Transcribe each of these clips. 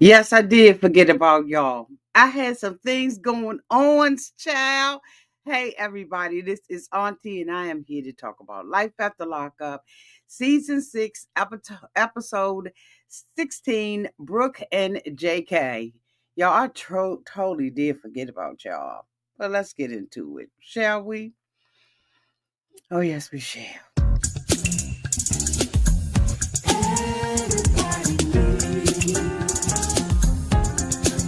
Yes, I did forget about y'all. I had some things going on, child. Hey, everybody, this is Auntie, and I am here to talk about Life After Lockup, Season 6, Episode 16, Brooke and JK. Y'all, I totally did forget about y'all. But let's get into it, shall we? Oh, yes, we shall.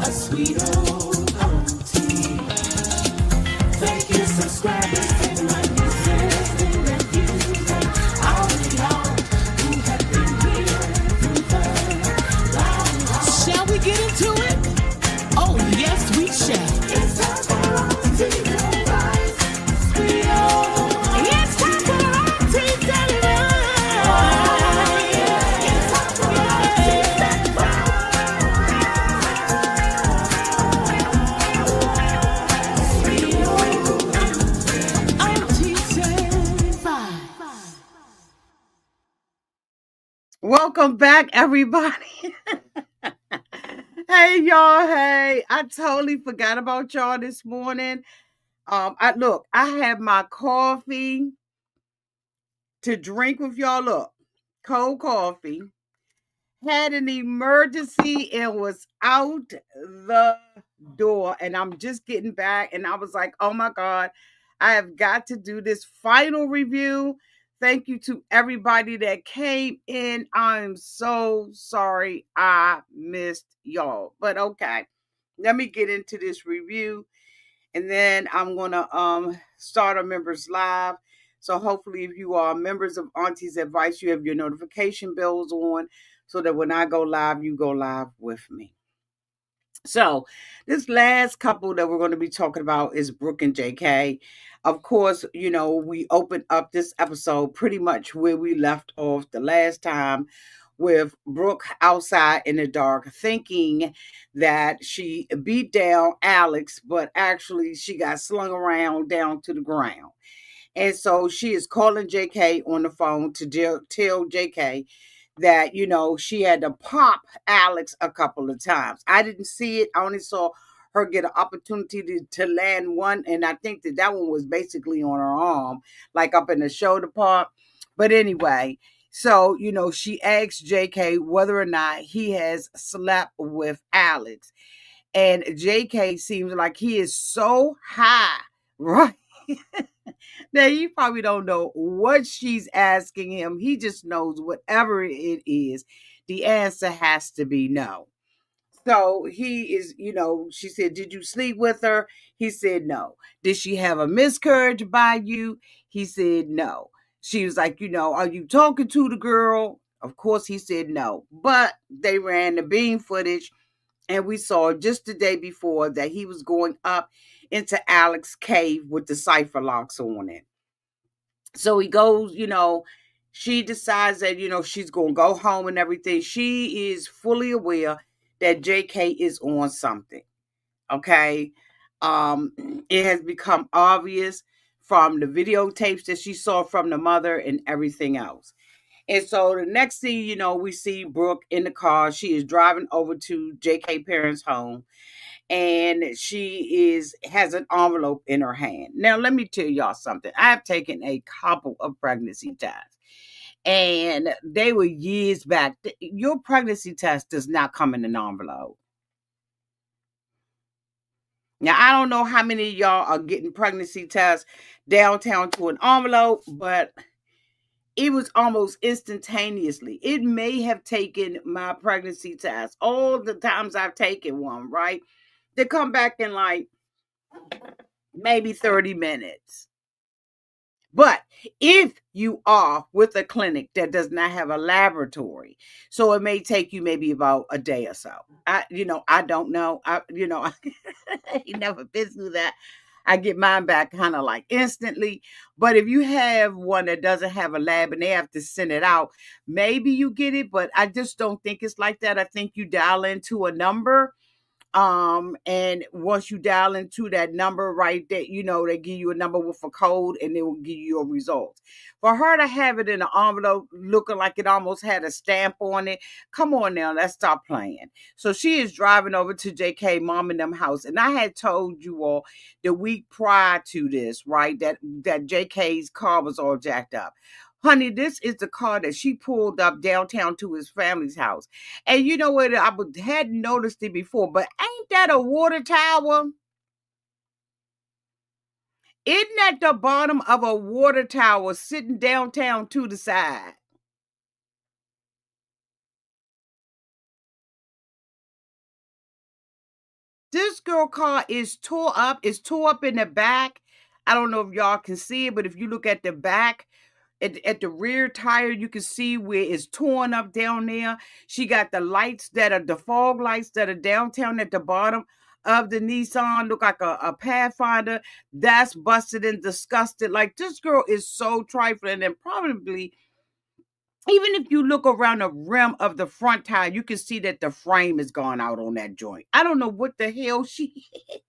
A sweet old auntie. Thank you, subscribers, and my nieces and nephews, and all of y'all who have been here through the long haul. Shall we get into it? Oh, yes, we shall. It's time for Auntie Advice. Sweet old. It's time for Auntie Advice. It's time for Auntie Advice. Welcome back, everybody. Hey, y'all. Hey, I totally forgot about y'all this morning. I had my coffee to drink with y'all. Look, cold coffee. Had an emergency and was out the door, and I'm just getting back, and I was like, oh my God, I have got to do this final review. Thank you to everybody that came in. I'm so sorry I missed y'all, but okay, let me get into this review, and then I'm gonna start a members live. So hopefully, if you are members of Auntie's Advice, you have your notification bells on, so that when I go live, you go live with me. So this last couple that we're going to be talking about is Brooke and JK. Of course, we opened up this episode pretty much where we left off the last time, with Brooke outside in the dark thinking that she beat down Alex, but actually she got slung around down to the ground. And so she is calling JK on the phone to tell JK that, she had to pop Alex a couple of times. I didn't see it. I only saw her get an opportunity to land one. And I think that one was basically on her arm, like up in the shoulder part. But anyway, so, she asked JK whether or not he has slept with Alex. And JK seems like he is so high, right? Now, you probably don't know what she's asking him. He just knows whatever it is, the answer has to be no. So he is, she said, did you sleep with her? He said no. Did she have a miscarriage by you? He said no. She was like, are you talking to the girl? Of course, he said no. But they ran the beam footage, and we saw just the day before that he was going up into Alex's cave with the cipher locks on it. So he goes, she decides that, she's going to go home and everything. She is fully aware that JK is on something. Okay. Um, it has become obvious from the videotapes that she saw from the mother and everything else. And so the next thing we see Brooke in the car. She is driving over to JK parents' home, and she has an envelope in her hand. Now, let me tell y'all something. I have taken a couple of pregnancy tests, and they were years back. Your pregnancy test does not come in an envelope. Now, I don't know how many of y'all are getting pregnancy tests downtown to an envelope, but it was almost instantaneously. It may have taken my pregnancy test, all the times I've taken one, right? They come back in like maybe 30 minutes. But if you are with a clinic that does not have a laboratory, so it may take you maybe about a day or so. I don't know. He never been through that. I get mine back kind of like instantly. But if you have one that doesn't have a lab and they have to send it out, maybe you get it. But I just don't think it's like that. I think you dial into a number And once you dial into that number right there, they give you a number with a code and they will give you your results. For her to have it in an envelope looking like it almost had a stamp on it, come on now, let's stop playing. So she is driving over to JK mom and them house. And I had told you all the week prior to this, right, that JK's car was all jacked up. Honey, this is the car that she pulled up downtown to his family's house. And you know what? Hadn't noticed it before, but ain't that a water tower? Isn't that the bottom of a water tower sitting downtown to the side? This girl car is tore up. It's tore up in the back. I don't know if y'all can see it, but if you look at the back, at the rear tire, you can see where it's torn up down there. She got the lights that are the fog lights that are downtown at the bottom of the Nissan, look like a Pathfinder that's busted and disgusted. Like, this girl is so trifling, and probably even if you look around the rim of the front tire, you can see that the frame is gone out on that joint. I don't know what the hell she hit,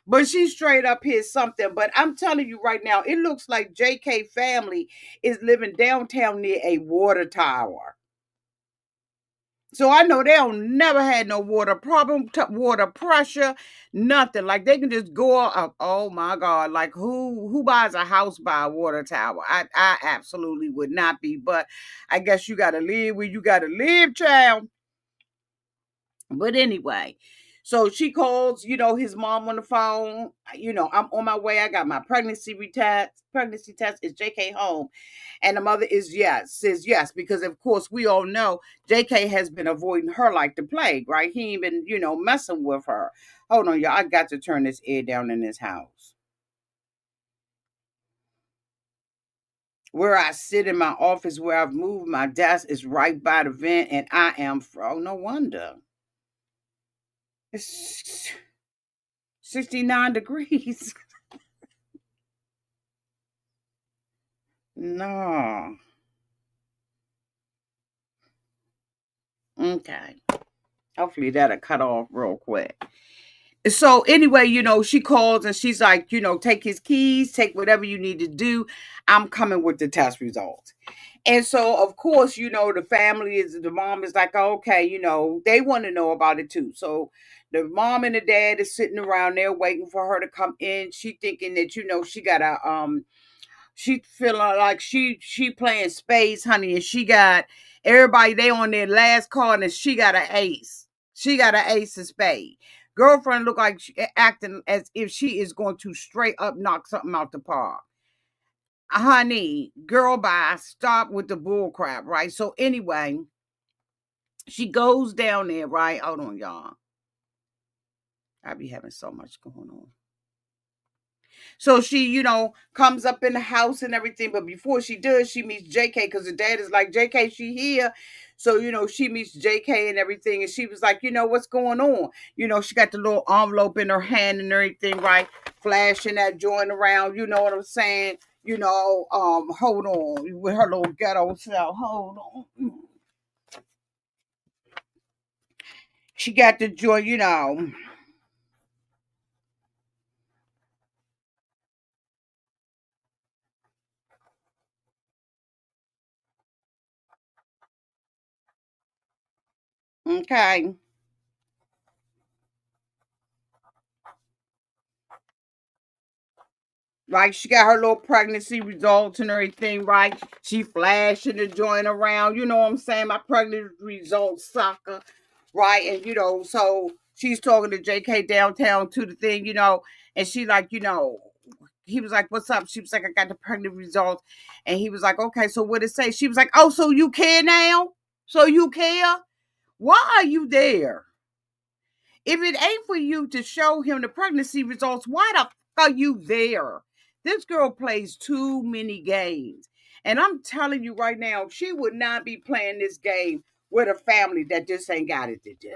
but she straight up hit something. But I'm telling you right now, it looks like JK family is living downtown near a water tower. So I know they don't never had no water problem, water pressure, nothing. Like, they can just go up. Oh my God! Like, who buys a house by a water tower? I absolutely would not be. But I guess you got to live where you got to live, child. But anyway, so she calls, his mom on the phone. I'm on my way. I got my pregnancy test. Is JK home? And the mother says yes, because of course we all know JK has been avoiding her like the plague, right? He ain't been, messing with her. Hold on, y'all. I got to turn this air down in this house. Where I sit in my office, where I've moved my desk, is right by the vent, and I am, oh, no wonder. It's 69 degrees. No. Okay. Hopefully that'll cut off real quick. So anyway, she calls and she's like, take his keys, take whatever you need to do. I'm coming with the test results. And so, of course, the mom is like, oh, okay, they want to know about it too. So the mom and the dad is sitting around there waiting for her to come in. She thinking that, she got she feeling like she playing spades, honey, and she got everybody they on their last card, and she got an ace. She got an ace of spade. Girlfriend look like she acting as if she is going to straight up knock something out the park. Honey, girl, bye. Stop with the bull crap, right? So anyway, she goes down there, right? Hold on, y'all. I be having so much going on. So she, comes up in the house and everything. But before she does, she meets JK, because the dad is like, JK, she here. So, she meets JK and everything. And she was like, what's going on? She got the little envelope in her hand and everything, right? Flashing that joint around. You know what I'm saying? Hold on. With her little ghetto self. Hold on. She got the joint. Okay. Like, she got her little pregnancy results and everything, right? She flashing the joint around. You know what I'm saying? My pregnancy results sucker, right? And so she's talking to JK downtown to the thing, and she like, he was like, "What's up?" She was like, "I got the pregnancy results," and he was like, "Okay, so what it say?" She was like, "Oh, so you care now? So you care? Why are you there? If it ain't for you to show him the pregnancy results, why the fuck are you there?" This girl plays too many games. And I'm telling you right now, she would not be playing this game with a family that just ain't got it to do.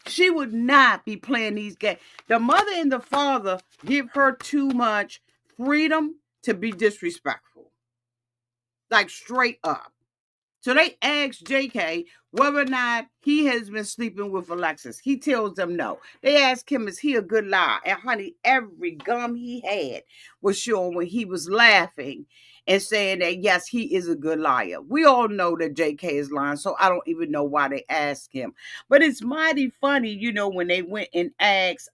She would not be playing these games. The mother and the father give her too much freedom to be disrespectful. Like, straight up. So they asked JK whether or not he has been sleeping with Alexis. He tells them no. They ask him, is he a good liar? And honey, every gum he had was showing when he was laughing and saying that yes, he is a good liar. We all know that JK is lying, so I don't even know why they asked him. But it's mighty funny, when they went and asked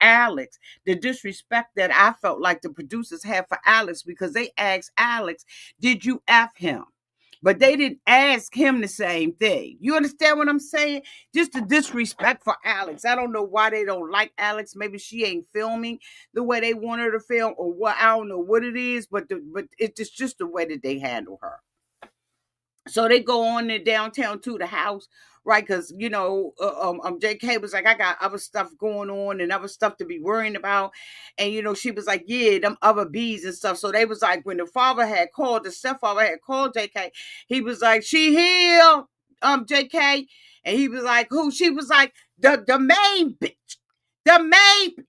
Alex, the disrespect that I felt like the producers had for Alex, because they asked Alex, did you F him? But they didn't ask him the same thing. You understand what I'm saying? Just the disrespect for Alex. I don't know why they don't like Alex. Maybe she ain't filming the way they want her to film, or what. I don't know what it is, but it's just the way that they handle her. So they go on there downtown to the house, right? Because JK was like, I got other stuff going on and other stuff to be worrying about, and she was like, yeah, them other bees and stuff. So they was like, when the father had called, the stepfather had called JK, he was like, she here, JK, and he was like, who? She was like, the main bitch, the main.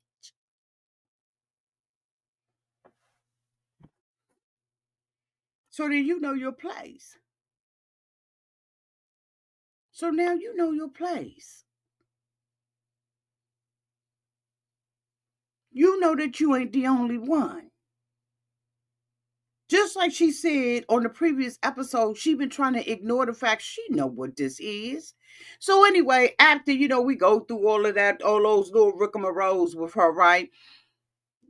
So then you know your place. So now you know your place. You know that you ain't the only one. Just like she said on the previous episode, she been trying to ignore the fact she know what this is. So anyway, after we go through all of that, all those little rigmaroles with her, right?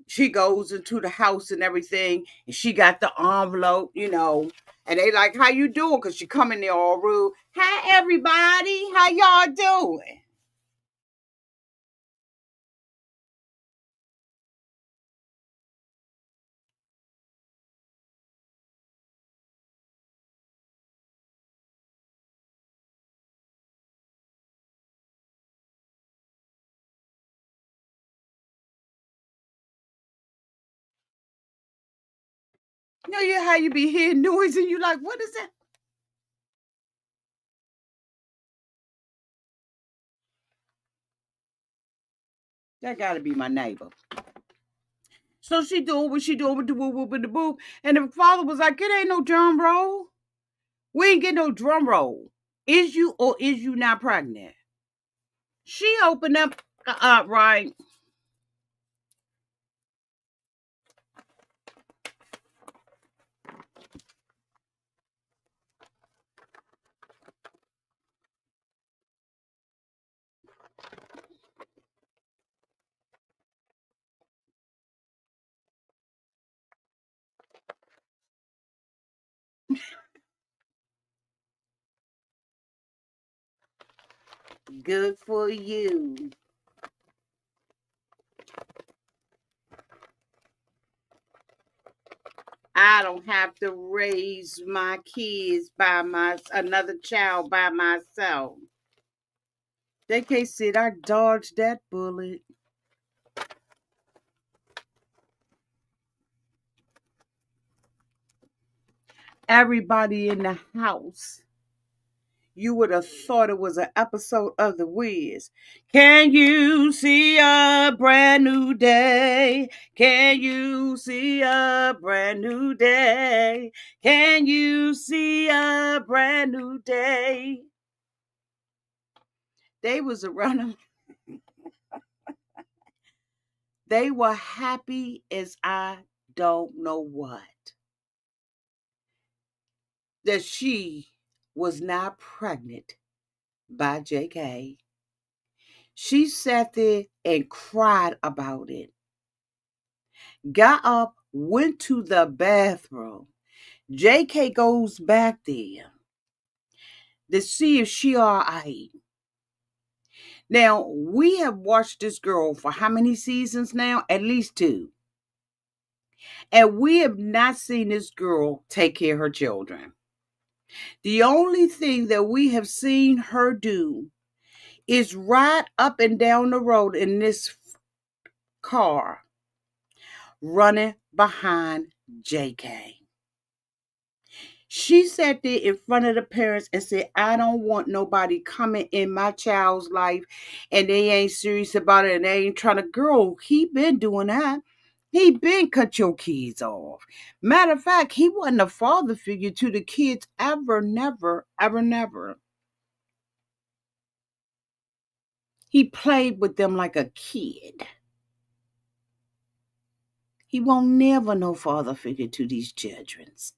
She goes into the house and everything, and she got the envelope, and they like, how you doing? Because she come in there all rude. Hi everybody, how y'all doing? Yeah, how you be hearing noise and you like, what is that? That gotta be my neighbor. So she doing what she doing with the whoop whoop and the boop. And the father was like, it ain't no drum roll. We ain't get no drum roll. Is you or is you not pregnant? She opened up, right. Good for you. I don't have to raise my kids by another child by myself. They can't sit. I dodged that bullet. Everybody in the house, you would have thought it was an episode of The Wiz. Can you see a brand new day? Can you see a brand new day? Can you see a brand new day? They was around. They were happy as I don't know what. That she was not pregnant by JK. She sat there and cried about it. Got up, went to the bathroom. JK goes back there to see if she all right. Now, we have watched this girl for how many seasons now? At least 2. And we have not seen this girl take care of her children. The only thing that we have seen her do is ride up and down the road in this car running behind JK. She sat there in front of the parents and said, I don't want nobody coming in my child's life and they ain't serious about it and they ain't trying to. Girl, he been doing that. He been cut your kids off. Matter of fact, he wasn't a father figure to the kids ever, never, ever, never. He played with them like a kid. He won't never no father figure to these childrens.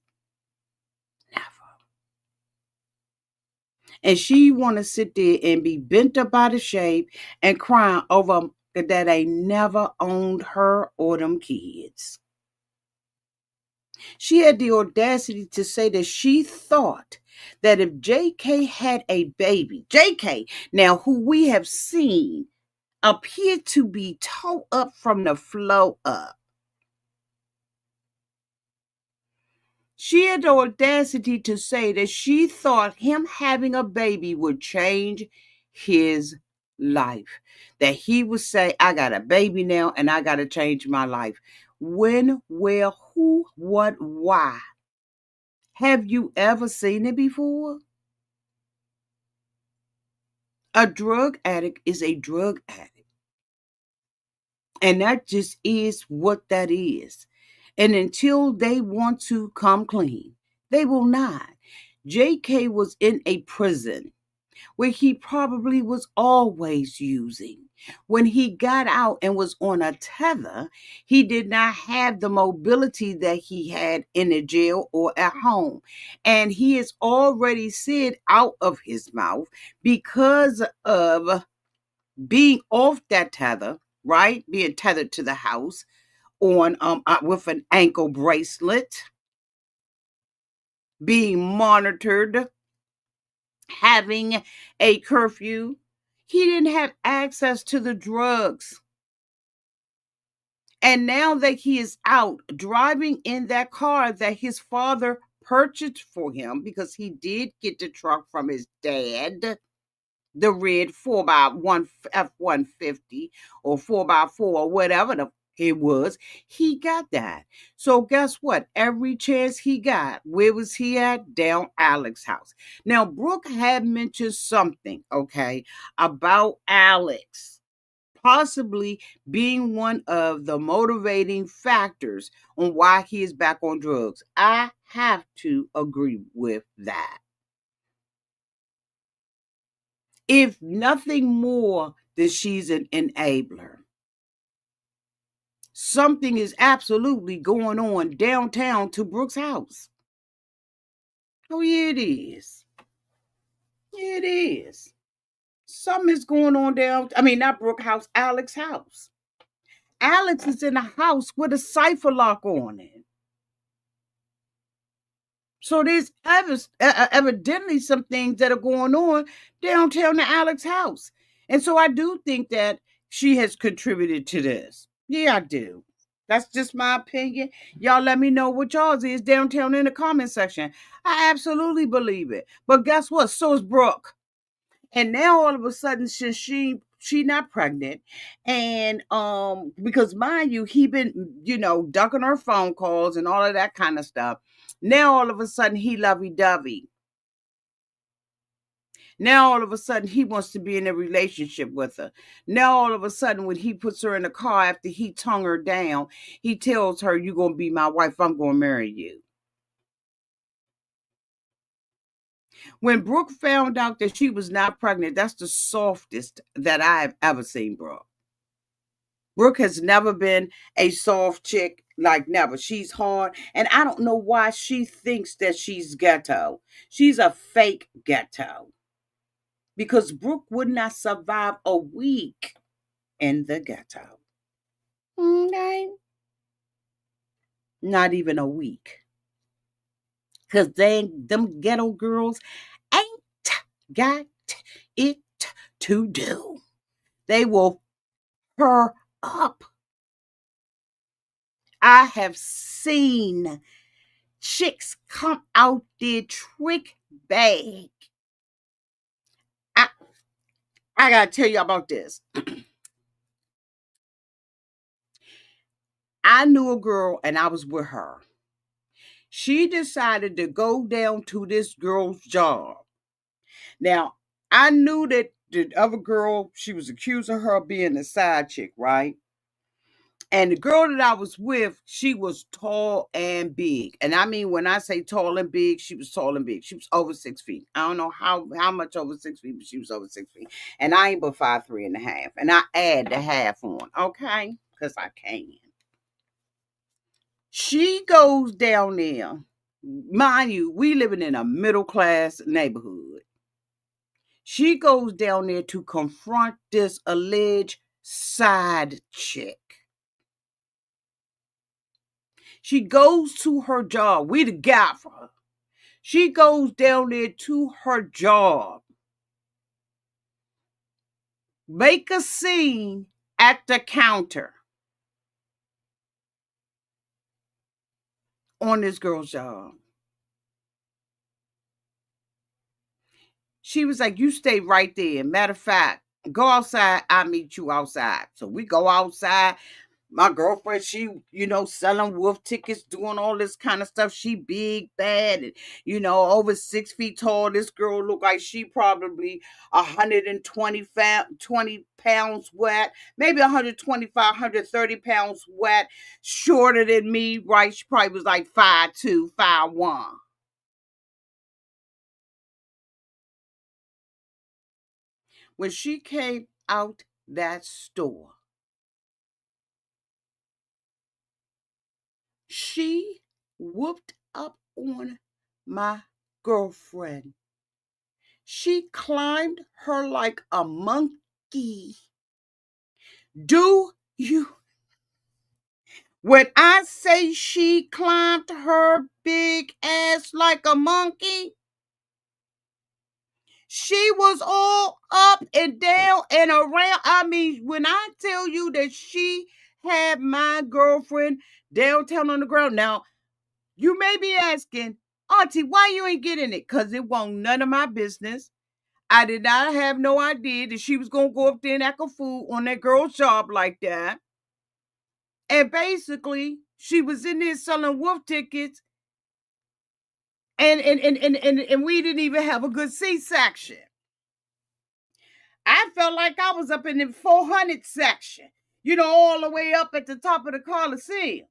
Never. And she want to sit there and be bent up out of shape and crying over that they never owned her or them kids. She had the audacity to say that she thought that if JK had a baby, JK, now who we have seen appeared to be toe up from the flow up. She had the audacity to say that she thought him having a baby would change his life. That he would say, I got a baby now and I got to change my life. When, where, who, what, why? Have you ever seen it before? A drug addict is a drug addict. And that just is what that is. And until they want to come clean, they will not. JK was in a prison where he probably was always using. When he got out and was on a tether, he did not have the mobility that he had in a jail or at home. And he has already said out of his mouth, because of being off that tether, right? Being tethered to the house on with an ankle bracelet, being monitored, having a curfew. He didn't have access to the drugs. And now that he is out driving in that car that his father purchased for him, because he did get the truck from his dad, the red 4x1 F-150 or 4x4 or whatever it was, he got that. So guess what? Every chance he got, where was he at? Down Alex's house. Now, Brooke had mentioned something, okay, about Alex possibly being one of the motivating factors on why he is back on drugs. I have to agree with that. If nothing more than she's an enabler. Something is absolutely going on downtown to Brooke's house. Oh, yeah, it is. Yeah, it is. Something is going on not Brooke house, Alex's house. Alex is in a house with a cipher lock on it. So there's evidently some things that are going on downtown to Alex's house. And so I do think that she has contributed to this. Yeah, I do. That's just my opinion. Y'all let me know what y'all's is downtown in the comment section. I absolutely believe it. But guess what? So is Brooke. And now all of a sudden, since she not pregnant, and because mind you, he been ducking her phone calls and all of that kind of stuff. Now all of a sudden he lovey-dovey. Now all of a sudden he wants to be in a relationship with her. Now all of a sudden when he puts her in the car after he tongue her down, he tells her, "You're gonna be my wife. I'm gonna marry you." When Brooke found out that she was not pregnant, that's the softest that I've ever seen Brooke. Brooke has never been a soft chick, like never. She's hard. And I don't know why she thinks that she's ghetto. She's a fake ghetto. Because Brooke would not survive a week in the ghetto. Okay? Not even a week. Because them ghetto girls ain't got it to do. They will her up. I have seen chicks come out their trick bag. I gotta tell you about this. I knew a girl and I was with her. She decided to go down to this girl's job. Now, I knew that the other girl, she was accusing her of being a side chick, right? And the girl that I was with, she was tall and big. And I mean, when I say tall and big, she was tall and big. She was over 6 feet. I don't know how much over 6 feet, but she was over 6 feet. And I ain't but 5'3.5". And I add the half on, okay? Because I can. She goes down there. Mind you, we living in a middle class neighborhood. She goes down there to confront this alleged side chick. She goes to her job. We the guy for her. She goes down there to her job. Make a scene at the counter on this girl's job. She was like, you stay right there. Matter of fact, go outside. I'll meet you outside. So we go outside. My girlfriend, she, selling wolf tickets, doing all this kind of stuff. She big, bad, and, over 6 feet tall. This girl look like she probably 120 20 pounds wet, maybe 125, 130 pounds wet, shorter than me, right? She probably was like 5'2", 5'1". When she came out that store, she whooped up on my girlfriend. She climbed her like a monkey. Do you? When I say she climbed her big ass like a monkey, she was all up and down and around. I mean, when I tell you that she had my girlfriend downtown on the ground. Now, you may be asking, Auntie, why you ain't getting it? Because it won't none of my business. I did not have no idea that she was going to go up there and act a fool on that girl's job like that. And basically, she was in there selling wolf tickets, and we didn't even have a good seat section. I felt like I was up in the 400 section, all the way up at the top of the Coliseum.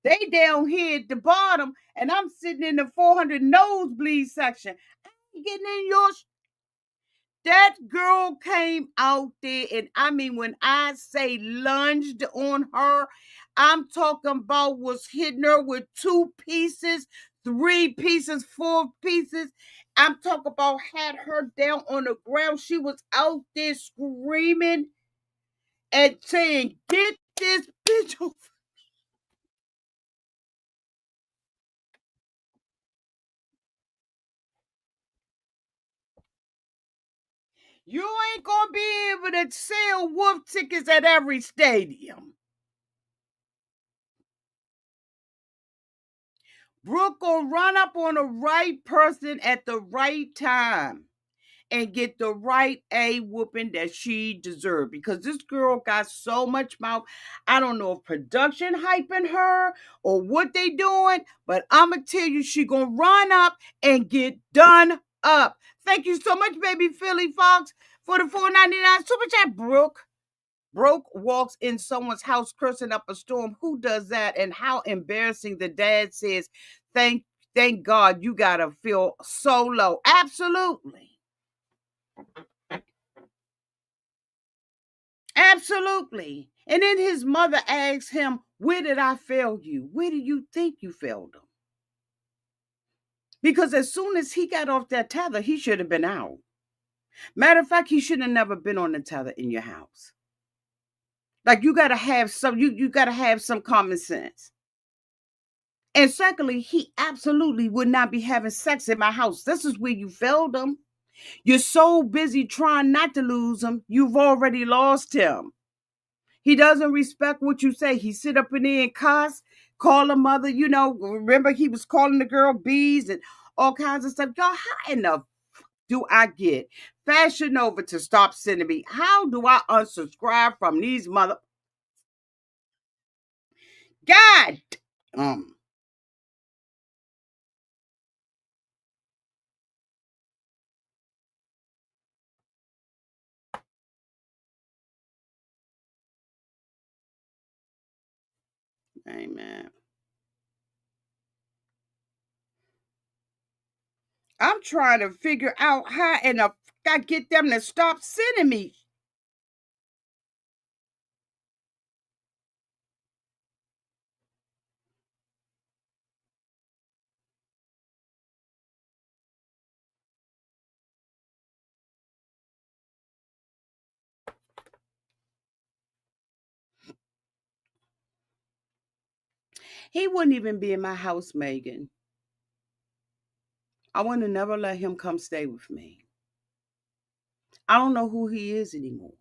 They down here at the bottom, and I'm sitting in the 400 nosebleed section. I ain't getting in your. That girl came out there, and I mean, when I say lunged on her, I'm talking about was hitting her with 2 pieces, 3 pieces, 4 pieces. I'm talking about had her down on the ground. She was out there screaming and saying, "Get this bitch off." You ain't gonna be able to sell wolf tickets at every stadium. Brooke gonna run up on the right person at the right time and get the right A whooping that she deserved, because this girl got so much mouth. I don't know if production hyping her or what they doing, but I'ma tell you, she gonna run up and get done up. Thank you so much, baby Philly Fox, for the $4.99 super chat. Broke walks in someone's house cursing up a storm. Who does that? And how embarrassing. The dad says, thank thank God, you gotta feel so low. Absolutely. Absolutely. And then his mother asks him, where did I fail you? Where do you think you failed him? Because as soon as he got off that tether, he should have been out. Matter of fact, he should have never been on the tether in your house. Like, you gotta have some, you gotta have some common sense. And secondly, he absolutely would not be having sex in my house. This is where you failed him. You're so busy trying not to lose him, you've already lost him. He doesn't respect what you say. He sit up in there and cuss, call a mother, remember he was calling the girl bees and all kinds of stuff. Y'all, how in the do I get Fashion Nova to stop sending me? How do I unsubscribe from these mother? God! Um, Amen. I'm trying to figure out how and I get them to stop sending me. He wouldn't even be in my house, Megan. I want to never let him come stay with me. I don't know who he is anymore.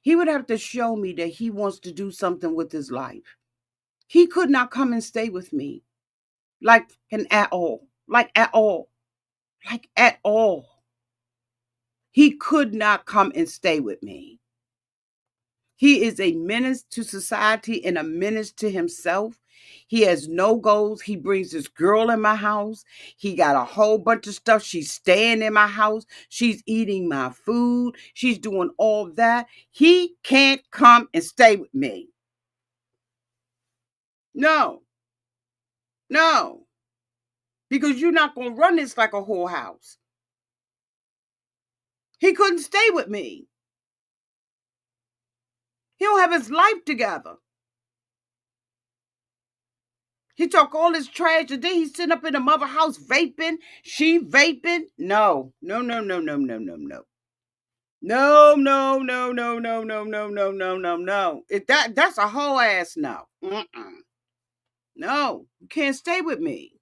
He would have to show me that he wants to do something with his life. He could not come and stay with me. Like, and at all. Like, at all. Like, at all. He could not come and stay with me. He is a menace to society and a menace to himself. He has no goals. He brings this girl in my house. He got a whole bunch of stuff. She's staying in my house. She's eating my food. She's doing all that. He can't come and stay with me. No, no, because you're not going to run this like a whorehouse. He couldn't stay with me. He don't have his life together. He talk all this trash, and then he's sitting up in the mother house vaping. She vaping. No, no, no, no, no, no, no, no. No, no, no, no, no, no, no, no, no, no, no. That's a whole ass no. No, you can't stay with me.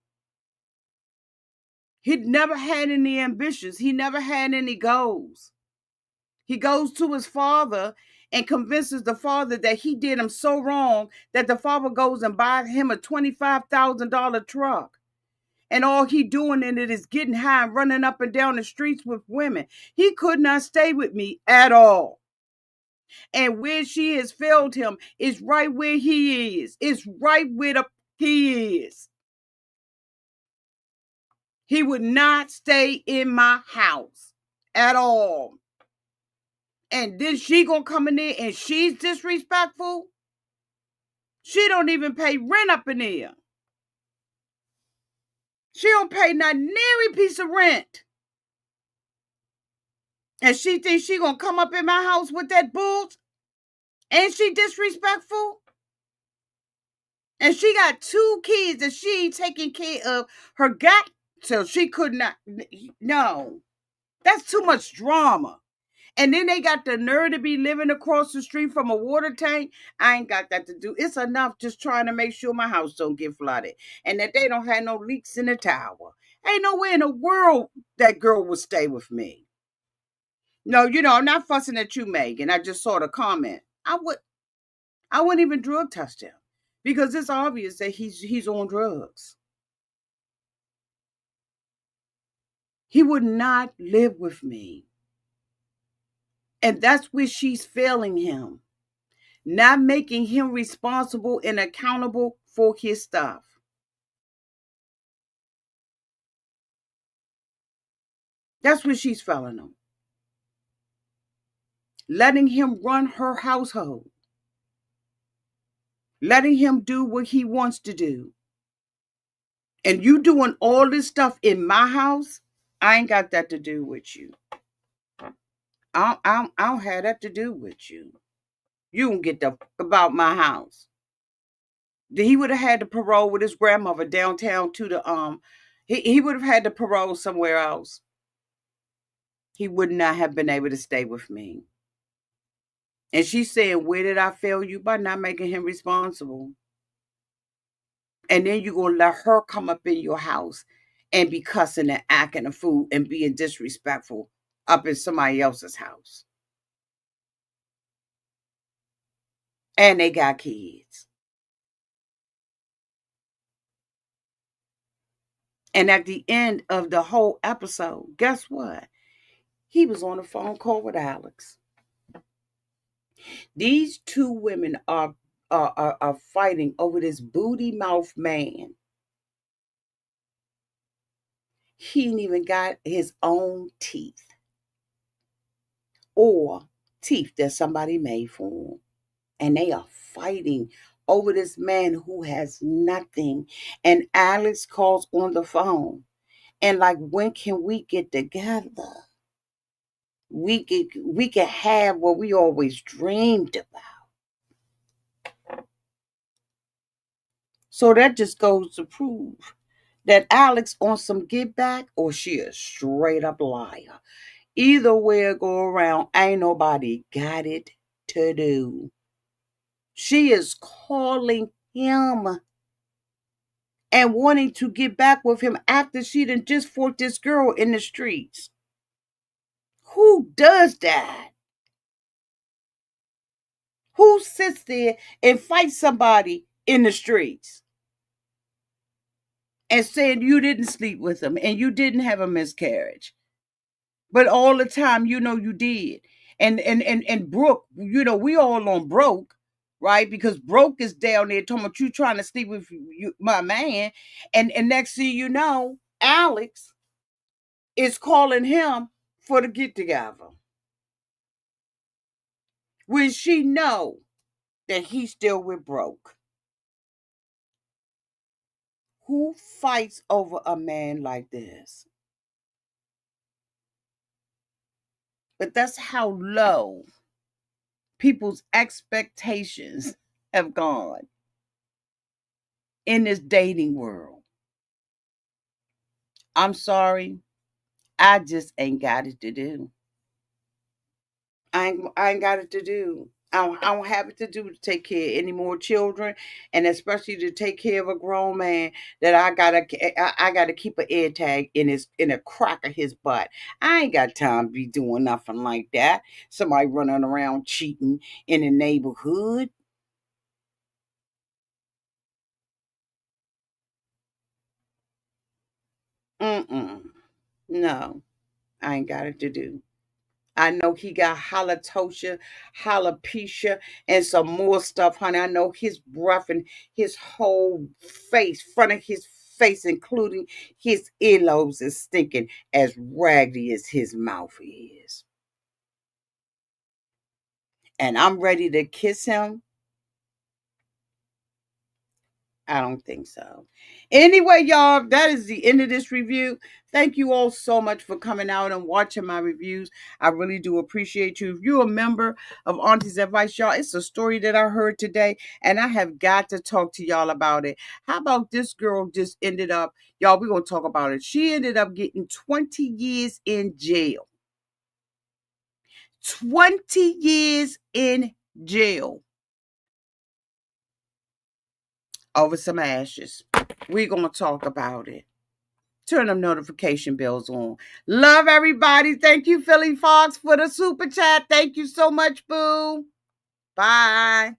He'd never had any ambitions. He never had any goals. He goes to his father and convinces the father that he did him so wrong that the father goes and buys him a $25,000 truck. And all he doing in it is getting high and running up and down the streets with women. He could not stay with me at all. And where she has failed him is right where he is. It's right where he is. He would not stay in my house at all. And then she gonna come in there and she's disrespectful. She don't even pay rent up in there. She don't pay not nary piece of rent. And she thinks she gonna come up in my house with that bull. Ain't she disrespectful? And she got 2 kids that she ain't taking care of her got, so she could not. No, that's too much drama. And then they got the nerve to be living across the street from a water tank. I ain't got that to do. It's enough just trying to make sure my house don't get flooded and that they don't have no leaks in the tower. Ain't no way in the world that girl would stay with me. No, I'm not fussing at you, Megan. I just saw the comment. I wouldn't even drug test him because it's obvious that he's on drugs. He would not live with me. And that's where she's failing him. Not making him responsible and accountable for his stuff. That's where she's failing him. Letting him run her household. Letting him do what he wants to do. And you doing all this stuff in my house, I ain't got that to do with you. I don't have that to do with you. You don't get the fuck about my house. He would have had to parole with his grandmother downtown to the he would have had to parole somewhere else. He would not have been able to stay with me. And she's saying, where did I fail you? By not making him responsible. And then you're going to let her come up in your house and be cussing and acting a fool and being disrespectful up in somebody else's house. And they got kids. And at the end of the whole episode, guess what? He was on a phone call with Alex. These 2 women are fighting over this booty mouth man. He ain't even got his own teeth or teeth that somebody made for him. and they are fighting over this man who has nothing. And Alex calls on the phone and like, when can we get together? We can have what we always dreamed about. So that just goes to prove that Alex on some get back or she a straight up liar. Either way it go around, ain't nobody got it to do. She is calling him and wanting to get back with him after she done just fought this girl in the streets. Who does that? Who sits there and fights somebody in the streets and said you didn't sleep with him and you didn't have a miscarriage? But all the time, you did. And Brooke, we all on Broke, right? Because Broke is down there talking about you trying to sleep with my man. And next thing you know, Alex is calling him for the get together. When she know that he's still with Broke. Who fights over a man like this? But that's how low people's expectations have gone in this dating world. I'm sorry. I just ain't got it to do. I ain't got it to do. I don't have it to do to take care of any more children, and especially to take care of a grown man that I gotta keep an air tag in a crack of his butt. I ain't got time to be doing nothing like that. Somebody running around cheating in the neighborhood. Mm-mm. No, I ain't got it to do. I know he got halitosis, alopecia, and some more stuff, honey. I know his breath and his whole face, front of his face, including his earlobes, is stinking as raggedy as his mouth is. And I'm ready to kiss him. I don't think so. Anyway, y'all, that is the end of this review. Thank you all so much for coming out and watching my reviews. I really do appreciate you. If you're a member of Auntie's Advice, y'all, it's a story that I heard today, and I have got to talk to y'all about it. How about this girl just ended up, y'all, we're going to talk about it. She ended up getting 20 years in jail. 20 years in jail over some ashes. We're going to talk about it. Turn them notification bells on. Love everybody. Thank you, Philly Fox, for the super chat. Thank you so much, boo. Bye.